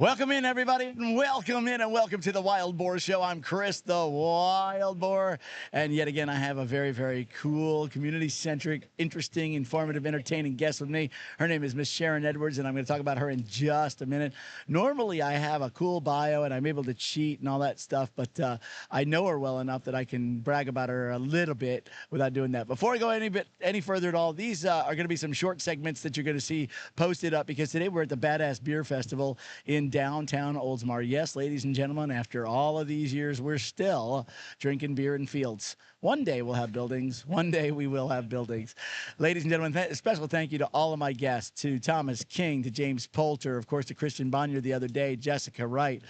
Welcome in, everybody. Welcome in and welcome to the Wild Boar Show. I'm Chris, the Wild Boar. And yet again, I have a very, very cool, community-centric, interesting, informative, entertaining guest with me. Her name is Miss Sharon Edwards, and I'm going to talk about her in just a minute. Normally, I have a cool bio, and I'm able to cheat and all that stuff, but I know her well enough that I can brag about her a little bit without doing that. Before I go any further at all, these are going to be some short segments that you're going to see posted up, because today we're at the Badass Beer Festival in downtown Oldsmar. Yes, ladies and gentlemen, after all of these years, we're still drinking beer in fields. One day we'll have buildings. One day we will have buildings. Ladies and gentlemen, a special thank you to all of my guests, to Thomas King, to James Poulter, of course, to Christian Bonnier the other day, Jessica Wright,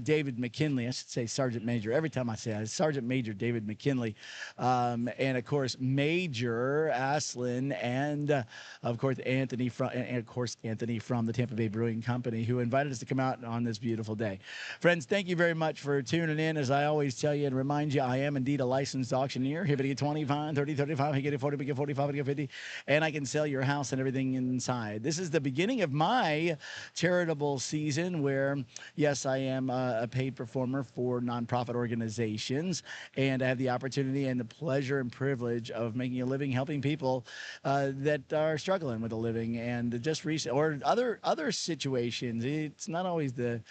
David McKinley. I should say Sergeant Major. Every time I say it, Sergeant Major David McKinley. And, of course, Major Aslin, and, of course, Anthony from the Tampa Bay Brewing Company, who invited us to come out on this beautiful day. Friends, thank you very much for tuning in. As I always tell you and remind you, I am indeed a licensed auctioneer. Hibbity 25, 30, 35, higgity 40, big 45, big 50, and I can sell your house and everything inside. This is the beginning of my charitable season where, yes, I am a paid performer for nonprofit organizations, and I have the opportunity and the pleasure and privilege of making a living helping people that are struggling with a living, and just recent or other situations. It's not always the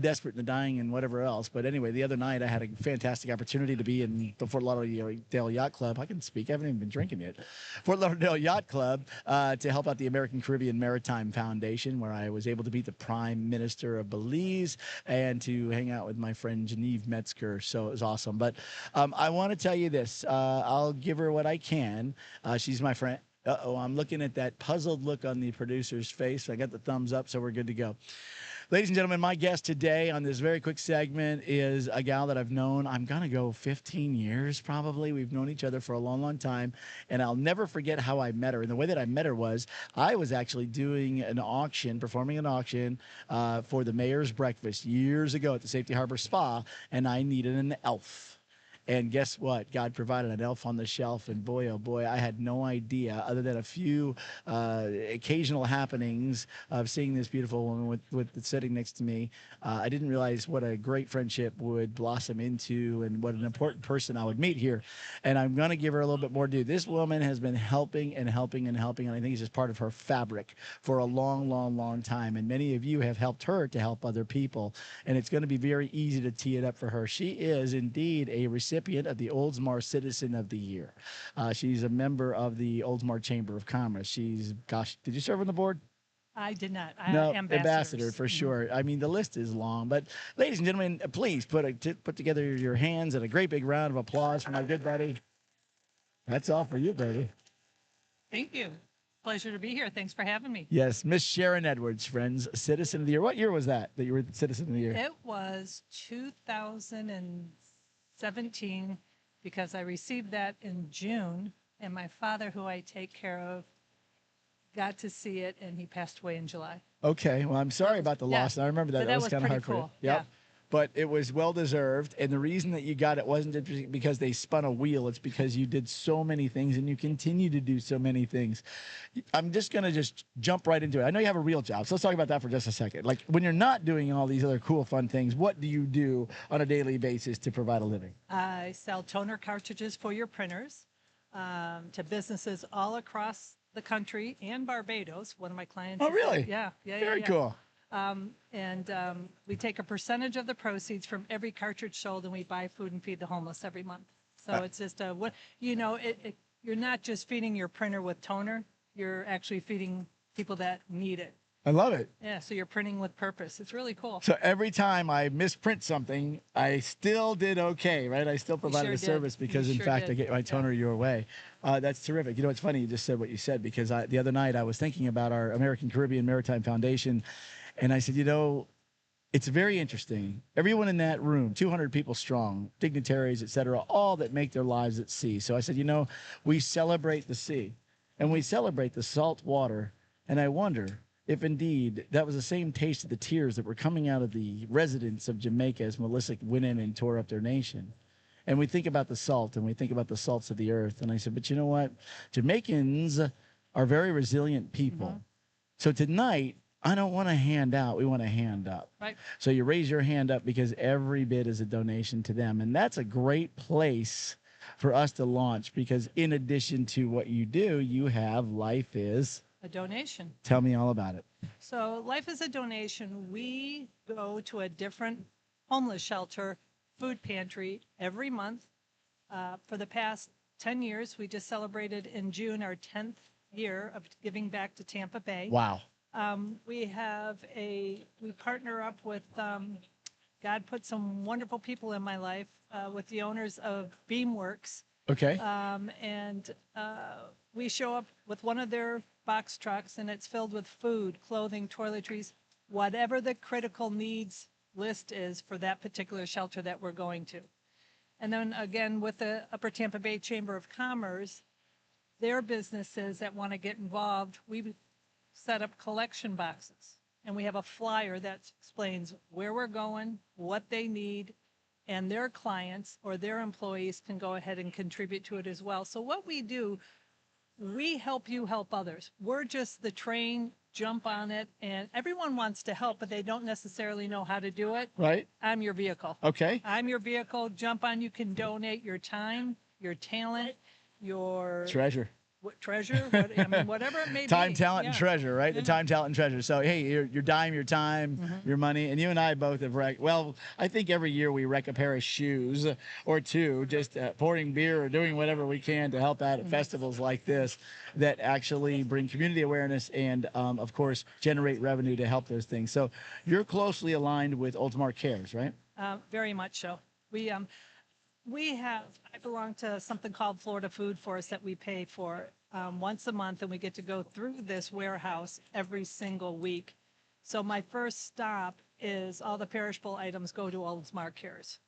desperate and the dying and whatever else. But anyway, the other night I had a fantastic opportunity to be in the Fort Lauderdale Yacht Club. I can speak. I haven't even been drinking yet. Fort Lauderdale Yacht Club to help out the American Caribbean Maritime Foundation, where I was able to meet the Prime Minister of Belize and to hang out with my friend Genevieve Metzger. So it was awesome. But I want to tell you this. I'll give her what I can. She's my friend. Uh-oh, I'm looking at that puzzled look on the producer's face. I got the thumbs up, so we're good to go. Ladies and gentlemen, my guest today on this very quick segment is a gal that I've known, I'm going to go 15 years probably. We've known each other for a long, long time, and I'll never forget how I met her. And the way that I met her was I was actually doing an auction, performing an auction for the Mayor's Breakfast years ago at the Safety Harbor Spa, and I needed an elf. And guess what? God provided an elf on the shelf, and boy, oh boy, I had no idea, other than a few occasional happenings of seeing this beautiful woman with sitting next to me. I didn't realize what a great friendship would blossom into, and what an important person I would meet here. And I'm going to give her a little bit more due. This woman has been helping and helping and helping, and I think it's just part of her fabric for a long, long, long time. And many of you have helped her to help other people, and it's going to be very easy to tee it up for her. She is indeed a recipient of the Oldsmar Citizen of the Year. She's a member of the Oldsmar Chamber of Commerce. She's, gosh, did you serve on the board? I did not. No, Ambassadors. ambassador for sure. I mean, the list is long, but ladies and gentlemen, please put together your hands and a great big round of applause for my good buddy. That's all for you, baby. Thank you. Pleasure to be here. Thanks for having me. Yes, Miss Sharon Edwards, friends, Citizen of the Year. What year was that you were Citizen of the Year? It was 2017 because I received that in June, and my father, who I take care of, got to see it, and he passed away in July. Okay, well, I'm sorry about the loss. I remember that. But That was kind of pretty hard cool. for you. Yep. Yeah. But it was well deserved, and the reason that you got it wasn't because they spun a wheel. It's because you did so many things, and you continue to do so many things. I'm just going to jump right into it. I know you have a real job, so let's talk about that for just a second. Like, when you're not doing all these other cool, fun things, what do you do on a daily basis to provide a living? I sell toner cartridges for your printers to businesses all across the country and Barbados. One of my clients. Oh, really? Yeah. Very cool. We take a percentage of the proceeds from every cartridge sold, and we buy food and feed the homeless every month. So it's just you're not just feeding your printer with toner, you're actually feeding people that need it. I love it. Yeah, so you're printing with purpose. It's really cool. So every time I misprint something, I still did okay, right? I still provided a service because, in fact, I get my toner your way. That's terrific. You know, it's funny you just said what you said, because the other night I was thinking about our American Caribbean Maritime Foundation, and I said, it's very interesting. Everyone in that room, 200 people strong, dignitaries, et cetera, all that make their lives at sea. So I said, we celebrate the sea, and we celebrate the salt water, and I wonder if indeed that was the same taste of the tears that were coming out of the residents of Jamaica as Melissa went in and tore up their nation. And we think about the salt, and we think about the salts of the earth. And I said, but you know what? Jamaicans are very resilient people. Mm-hmm. So tonight, I don't want to hand out. We want to hand up. Right. So you raise your hand up because every bit is a donation to them. And that's a great place for us to launch because in addition to what you do, you have Life is. A donation. Tell me all about it. So Life is a Donation. We go to a different homeless shelter, food pantry every month. For the past 10 years, we just celebrated in June our 10th year of giving back to Tampa Bay. Wow. We partner up with, God put some wonderful people in my life, with the owners of Beamworks. Okay. And we show up with one of their box trucks and it's filled with food, clothing, toiletries, whatever the critical needs list is for that particular shelter that we're going to. And then again, with the Upper Tampa Bay Chamber of Commerce, their businesses that want to get involved, we set up collection boxes. And we have a flyer that explains where we're going, what they need, and their clients or their employees can go ahead and contribute to it as well. So what we do, we help you help others. We're just the train, jump on it, and everyone wants to help, but they don't necessarily know how to do it. Right. I'm your vehicle. Okay. I'm your vehicle. Jump on. You can donate your time, your talent, your Treasure. treasure, whatever it may be. Time, talent, and Yeah. treasure, right? The Yeah. time, talent, and treasure. So, hey, your dime, your time, your money, and you and I both have well, I think every year we wreck a pair of shoes or two, just pouring beer or doing whatever we can to help out at festivals like this that actually bring community awareness and, of course, generate revenue to help those things. So you're closely aligned with Ultimar Cares, right? Very much so. I belong to something called Florida Food Force that we pay for once a month, and we get to go through this warehouse every single week. So my first stop is all the perishable items go to Oldsmar Cares.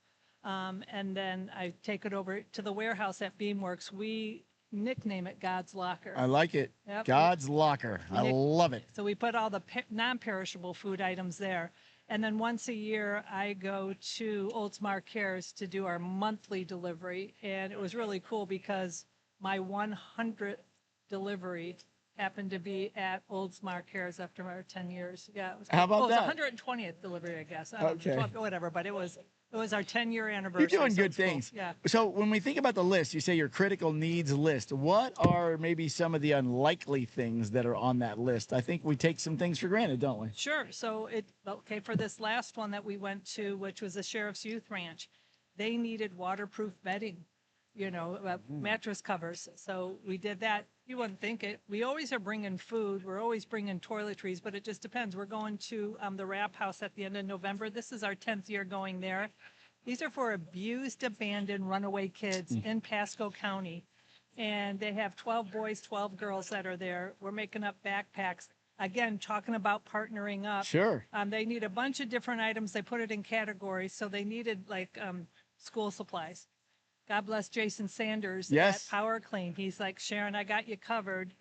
And then I take it over to the warehouse at Beamworks. We nickname it God's Locker. I like it. Yep. God's Locker. I love it. So we put all the non-perishable food items there. And then once a year, I go to Oldsmar Cares to do our monthly delivery. And it was really cool because my 100th delivery happened to be at Oldsmar Cares after our 10 years. Yeah, it was cool. How about that? It was 120th delivery, I guess. I don't know, Okay. whatever, but it was our 10-year anniversary. You're doing so good it's cool. things. Yeah. So when we think about the list, you say your critical needs list. What are maybe some of the unlikely things that are on that list? I think we take some things for granted, don't we? Sure. So for this last one that we went to, which was the Sheriff's Youth Ranch, they needed waterproof bedding, mattress covers. So we did that. You wouldn't think it. We always are bringing food. We're always bringing toiletries, but it just depends. We're going to the Wrap House at the end of November. This is our 10th year going there. These are for abused, abandoned, runaway kids in Pasco County. And they have 12 boys, 12 girls that are there. We're making up backpacks. Again, talking about partnering up. Sure. They need a bunch of different items. They put it in categories. So they needed school supplies. God bless Jason Sanders Yes. at Power Clean. He's like, Sharon, I got you covered.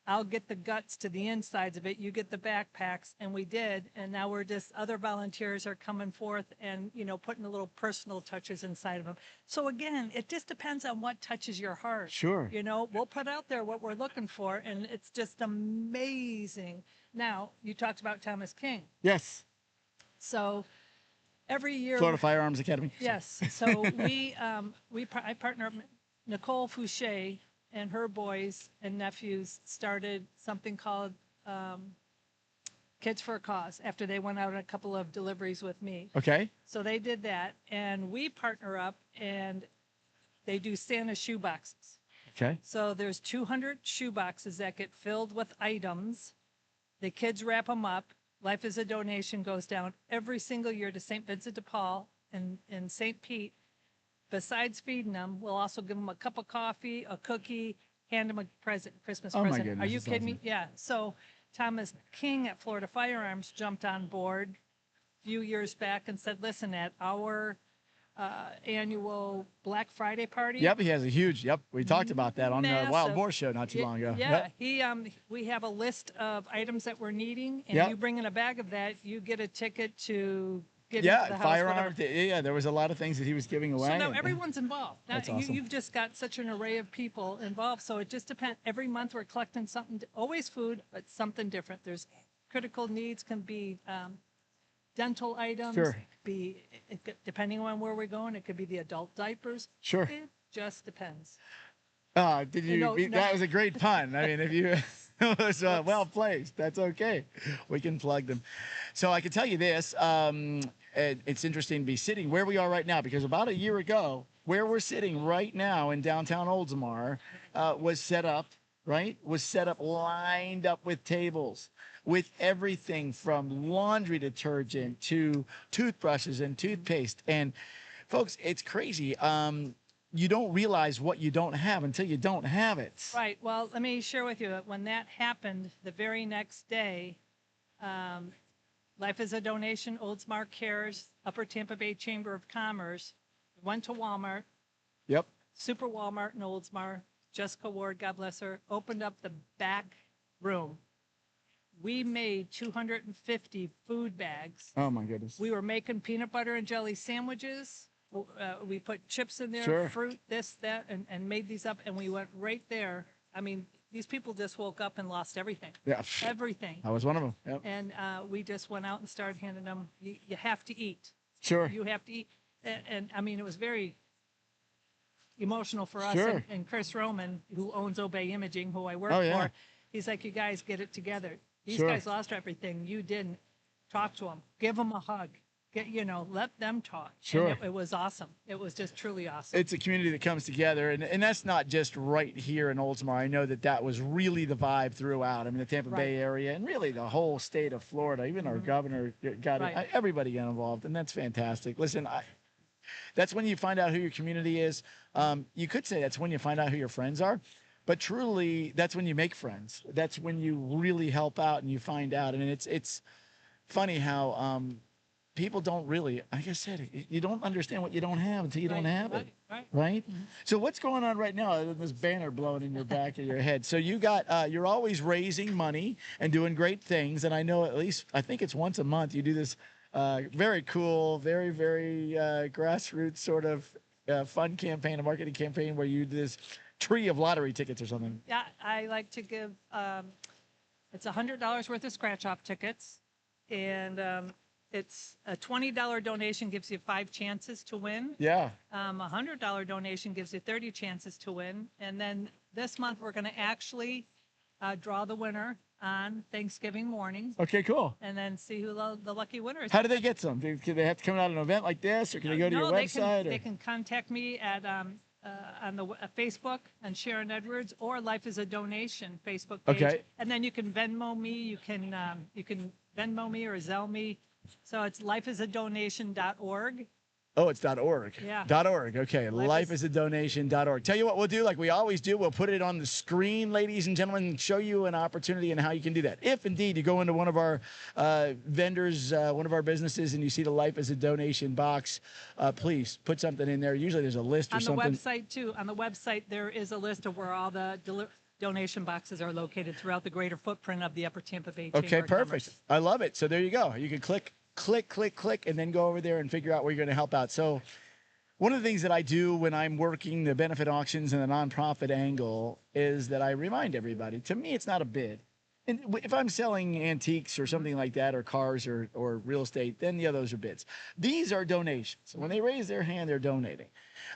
I'll get the guts to the insides of it. You get the backpacks. And we did. And now other volunteers are coming forth and, putting the little personal touches inside of them. So again, it just depends on what touches your heart. Sure. We'll put out there what we're looking for. And it's just amazing. Now, you talked about Thomas King. Yes. So every year. Florida Firearms Academy. Yes. So I partner up. Nicole Fouché and her boys and nephews started something called Kids for a Cause after they went out on a couple of deliveries with me. Okay. So they did that, and we partner up, and they do Santa shoe boxes. Okay. So there's 200 shoe boxes that get filled with items. The kids wrap them up. Life is a Donation goes down every single year to St. Vincent de Paul in St. Pete. Besides feeding them, we'll also give them a cup of coffee, a cookie, hand them a present, Christmas Oh, my present. goodness, Are you that's kidding awesome. me? Yeah. So Thomas King at Florida Firearms jumped on board a few years back and said, listen, at our annual Black Friday party. Yep, he has a huge. Yep, we talked about that on the Wild Massive. Boar show not too long ago. Yeah, Yep. we have a list of items that we're needing, and Yep. you bring in a bag of that, you get a ticket to get Yeah, into the house. firearms. whatever. Yeah, there was a lot of things that he was giving away. So now and- everyone's involved. Now That's awesome. you've just got such an array of people involved. So it just depends. Every month we're collecting something, always food, but something different. There's critical needs can be dental items. Sure. It could be, depending on where we're going, it could be the adult diapers. Sure. It just depends. Did you? No, no. That was a great pun. I mean, if you, it was Whoops. well placed. That's okay. We can plug them. So I can tell you this. It's interesting to be sitting where we are right now because about a year ago, where we're sitting right now in downtown Oldsmar, was set up. Right? Was set up, lined up with tables, with everything from laundry detergent to toothbrushes and toothpaste. And folks, it's crazy. You don't realize what you don't have until you don't have it. Right. Well, let me share with you that when that happened, the very next day, Life is a Donation, Oldsmar Cares, Upper Tampa Bay Chamber of Commerce went to Walmart, Yep. Super Walmart in Oldsmar. Jessica Ward, God bless her, opened up the back room. We made 250 food bags. Oh my goodness. We were making peanut butter and jelly sandwiches. We put chips in there, Sure. fruit, this, that, and made these up. And we went right there. I mean, these people just woke up and lost everything. Yeah. Everything. I was one of them. Yep. And we just went out and started handing them, you have to eat. Sure. You have to eat. And I mean, it was very emotional for us. Sure. And Chris Roman, who owns Obey Imaging, who I work Oh, yeah. for, he's like, you guys get it together. These Sure. guys lost everything. You didn't. Talk to them. Give them a hug. Let them talk. Sure. And it was awesome. It was just truly awesome. It's a community that comes together, and that's not just right here in Oldsmar. I know that was really the vibe throughout. I mean, the Tampa Bay area and really the whole state of Florida. Even our governor got Right. everybody got involved, and that's fantastic. Listen, that's when you find out who your community is. You could say that's when you find out who your friends are, but truly, that's when you make friends. That's when you really help out and you find out. I mean, it's funny how people don't really, like I said, you don't understand what you don't have until you don't have it. Right? So what's going on right now? Other than this banner blowing in your back of your head. So you're always raising money and doing great things. And I know I think it's once a month you do this very cool, very, very grassroots sort of fun campaign, a marketing campaign where you do this tree of lottery tickets or something. Yeah, I like to give, it's $100 worth of scratch-off tickets. And it's a $20 donation gives you 5 chances to win. Yeah. $100 donation gives you 30 chances to win. And then this month we're going to actually draw the winner on Thanksgiving morning. Okay, cool. And then see who the lucky winner is. How do they get some? Do they have to come out to an event like this, or can they go to your website? They can contact me at on the Facebook and Sharon Edwards or Life is a Donation Facebook page. Okay. And then you can Venmo me. You can Venmo me or Zelle me. So it's lifeisadonation.org. Oh, it's .org. Yeah. .org. Okay. Lifeisadonation.org. Tell you what we'll do, like we always do, we'll put it on the screen, ladies and gentlemen, show you an opportunity and how you can do that. If indeed you go into one of our vendors, one of our businesses, and you see the Life as a Donation box, please put something in there. Usually there's a list or something. On the website too. On the website there is a list of where all the donation boxes are located throughout the greater footprint of the Upper Tampa Bay Chamber Okay, of perfect. Commerce. I love it. So there you go. You can click, and then go over there and figure out where you're going to help out. So one of the things that I do when I'm working the benefit auctions and the nonprofit angle is that I remind everybody, to me, it's not a bid. And if I'm selling antiques or something like that, or cars or real estate, then yeah, those are bids. These are donations. When they raise their hand, they're donating.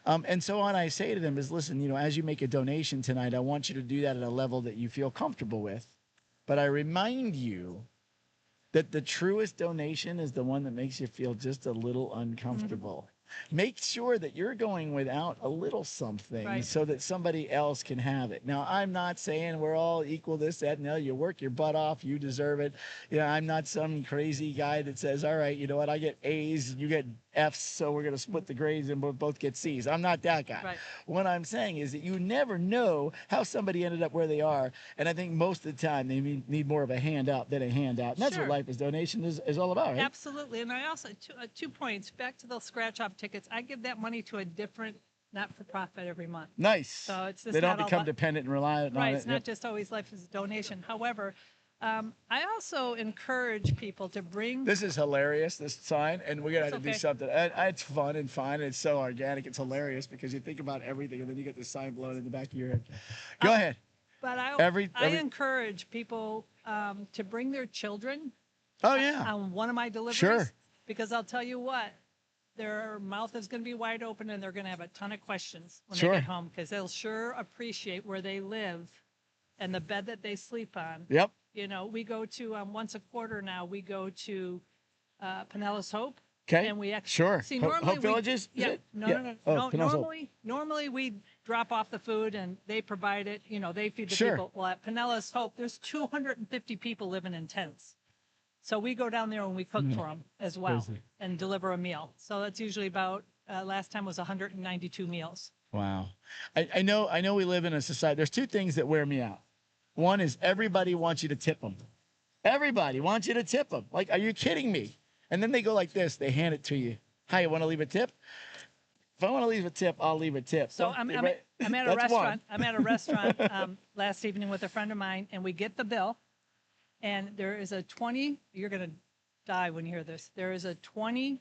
And so what I say to them is, listen, as you make a donation tonight, I want you to do that at a level that you feel comfortable with. But I remind you that the truest donation is the one that makes you feel just a little uncomfortable. Make sure that you're going without a little something so that somebody else can have it. Now, I'm not saying we're all equal, this, that, and the other. You work your butt off, you deserve it. I'm not some crazy guy that says, all right, you know what, I get A's, you get F's, so we're going to split the grades and we'll both get C's. I'm not that guy. Right. What I'm saying is that you never know how somebody ended up where they are. And I think most of the time they need more of a handout than a handout. And that's what Life is Donation is all about, right? Absolutely. And I also, 2 points, back to those scratch-off tickets, I give that money to a different not-for-profit every month. Nice. So it's just they don't not become all dependent and reliant on it. Right, it's not just always Life is a Donation. However, I also encourage people to bring... This is hilarious, this sign, and we're going to have to do okay. something. It's fun and fine, and it's so organic. It's hilarious because you think about everything, and then you get the sign blown in the back of your head. Go ahead. But Every I encourage people to bring their children oh yeah, on one of my deliveries. Sure. Because I'll tell you what, their mouth is going to be wide open and they're going to have a ton of questions when Sure. they get home because they'll sure appreciate where they live and the bed that they sleep on. Yep. You know, we go to once a quarter now. We go to Pinellas Hope. Okay. And we actually Sure. see Hope normally Villages? Is yeah, it? no, Yeah. no, no, Oh, no. Pinellas Hope. Normally we drop off the food and they provide it. You know, they feed the Sure. people. Well, at Pinellas Hope, there's 250 people living in tents. So we go down there and we cook for them as well Crazy. and deliver a meal. So that's usually about last time was 192 meals. Wow. I know we live in a society. There's two things that wear me out. One is everybody wants you to tip them. Everybody wants you to tip them. Like, are you kidding me? And then they go like this. They hand it to you. Hi, you want to leave a tip? If I want to leave a tip, I'll leave a tip. So I'm at a That's restaurant. one. I'm at a restaurant last evening with a friend of mine, and we get the bill, and there is a 20. You're gonna die when you hear this. There is a 20%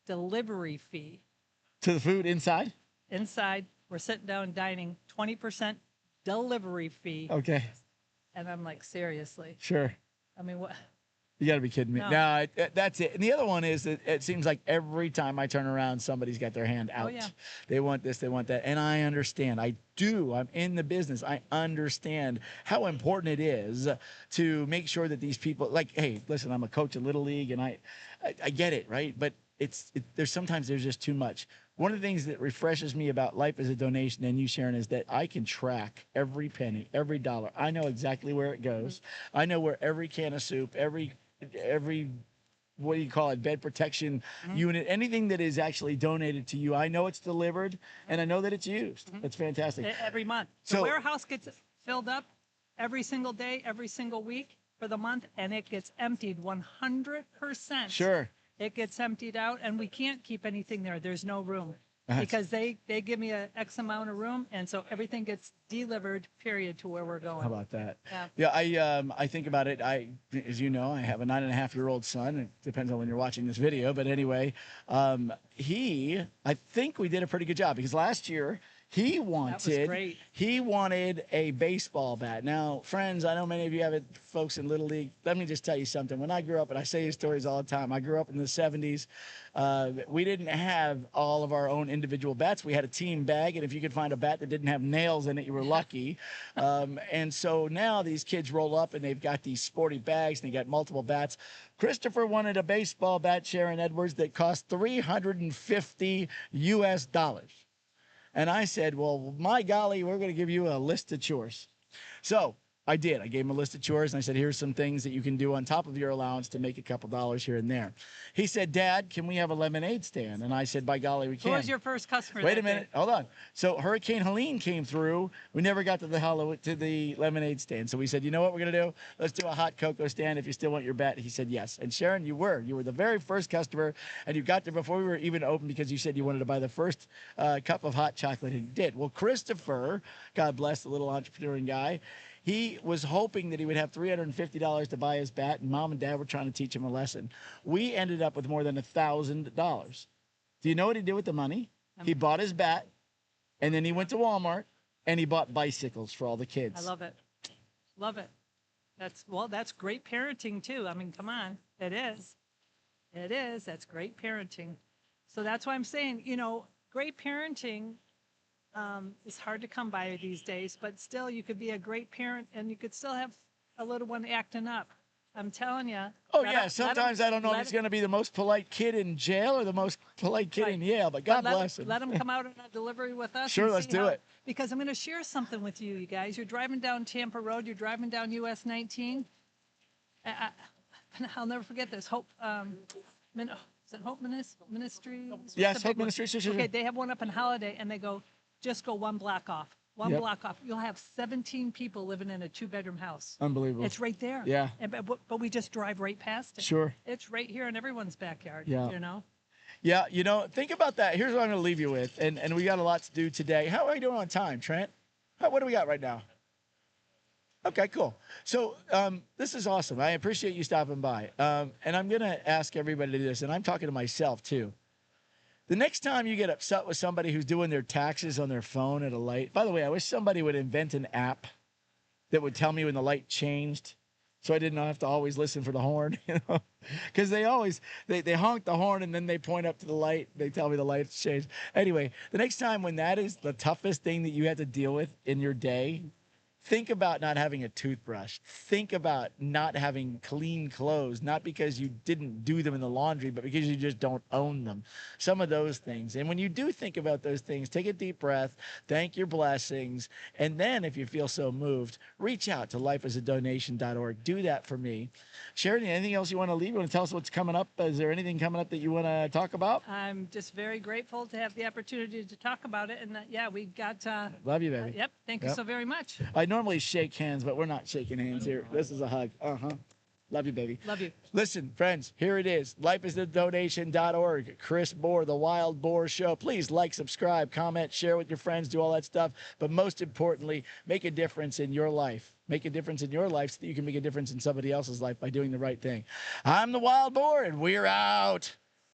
delivery fee To the food inside? inside. We're sitting down dining. 20% delivery fee, Okay. and I'm like, seriously? Sure. I mean, what? You got to be kidding me. No. No, that's it. And the other one is that it seems like every time I turn around, somebody's got their hand out. Oh, yeah. They want this, they want that. And I understand. I do. I'm in the business. I understand how important it is to make sure that these people, like, hey, listen, I'm a coach of Little League and I get it, right? But sometimes there's just too much. One of the things that refreshes me about life as a donation and you, Sharon, is that I can track every penny, every dollar. I know exactly where it goes. I know where every can of soup, every what do you call it, bed protection unit, anything that is actually donated to you, I know it's delivered and I know that it's used. That's fantastic. Every month. So- The warehouse gets filled up every single day, every single week for the month, and it gets emptied 100%. Sure. It gets emptied out, and we can't keep anything there. There's no room. Uh-huh. Because they give me a X amount of room, and so everything gets delivered, period, to where we're going. How about that? Yeah. Yeah, I think about it. As you know, I have a 9.5-year-old son. It depends on when you're watching this video, but anyway, I think we did a pretty good job because last year he wanted a baseball bat. Now, friends, I know many of you have it, folks in Little League. Let me just tell you something. When I grew up, and I say these stories all the time, I grew up in the 70s. We didn't have all of our own individual bats. We had a team bag, and if you could find a bat that didn't have nails in it, you were lucky. And so now these kids roll up, and they've got these sporty bags, and they got multiple bats. Christopher wanted a baseball bat, Sharon Edwards, that cost $350 US. And I said, well, my golly, we're going to give you a list of chores. So I did. I gave him a list of chores, and I said, here's some things that you can do on top of your allowance to make a couple dollars here and there. He said, Dad, can we have a lemonade stand? And I said, by golly, we can. Who was your first customer? Wait a minute. Hold on. So Hurricane Helene came through. We never got to the lemonade stand. So we said, you know what we're going to do? Let's do a hot cocoa stand if you still want your bet. He said, yes. And Sharon, you were the very first customer, and you got there before we were even open because you said you wanted to buy the first cup of hot chocolate, and you did. Well, Christopher, God bless the little entrepreneur guy, he was hoping that he would have $350 to buy his bat, and Mom and Dad were trying to teach him a lesson. We ended up with more than $1,000. Do you know what he did with the money? He bought his bat, and then he went to Walmart, and he bought bicycles for all the kids. I love it. Love it. That's great parenting, too. I mean, come on. It is. It is. That's great parenting. So that's why I'm saying, great parenting is hard to come by these days, but still you could be a great parent and you could still have a little one acting up. I'm telling you. Oh, yeah. Sometimes I don't know if he's going to be the most polite kid in jail or the most polite kid in Yale, but God bless him. Let him come out on a delivery with us. Sure, let's do it. Because I'm going to share something with you guys. You're driving down Tampa Road. You're driving down US 19. I'll never forget this. Hope, is it Hope Ministries? Yes, Hope Ministries. Okay, they have one up in Holiday, and they go, just go one block off. One block off. You'll have 17 people living in a 2-bedroom house. Unbelievable. It's right there. Yeah. But we just drive right past it. Sure. It's right here in everyone's backyard. Yeah. Yeah, think about that. Here's what I'm going to leave you with, and we got a lot to do today. How are you doing on time, Trent? What do we got right now? Okay, cool. So this is awesome. I appreciate you stopping by. And I'm going to ask everybody this, and I'm talking to myself too. The next time you get upset with somebody who's doing their taxes on their phone at a light, by the way, I wish somebody would invent an app that would tell me when the light changed, so I didn't have to always listen for the horn, because they always they honk the horn and then they point up to the light. They tell me the light's changed. Anyway, the next time when that is the toughest thing that you have to deal with in your day, think about not having a toothbrush. Think about not having clean clothes, not because you didn't do them in the laundry, but because you just don't own them. Some of those things. And when you do think about those things, take a deep breath, thank your blessings, and then if you feel so moved, reach out to lifeasadonation.org. Do that for me. Sharon, anything else you want to leave? You want to tell us what's coming up? Is there anything coming up that you want to talk about? I'm just very grateful to have the opportunity to talk about it. And yeah, we got. Love you, baby. Yep. Thank you so very much. I normally shake hands, but we're not shaking hands here. This is a hug. Love you, baby. Love you. Listen, friends, here it is. Lifeisthedonation.org. Chris Bohr, The Wild Boar Show. Please like, subscribe, comment, share with your friends, do all that stuff. But most importantly, make a difference in your life. Make a difference in your life so that you can make a difference in somebody else's life by doing the right thing. I'm The Wild Boar, and we're out.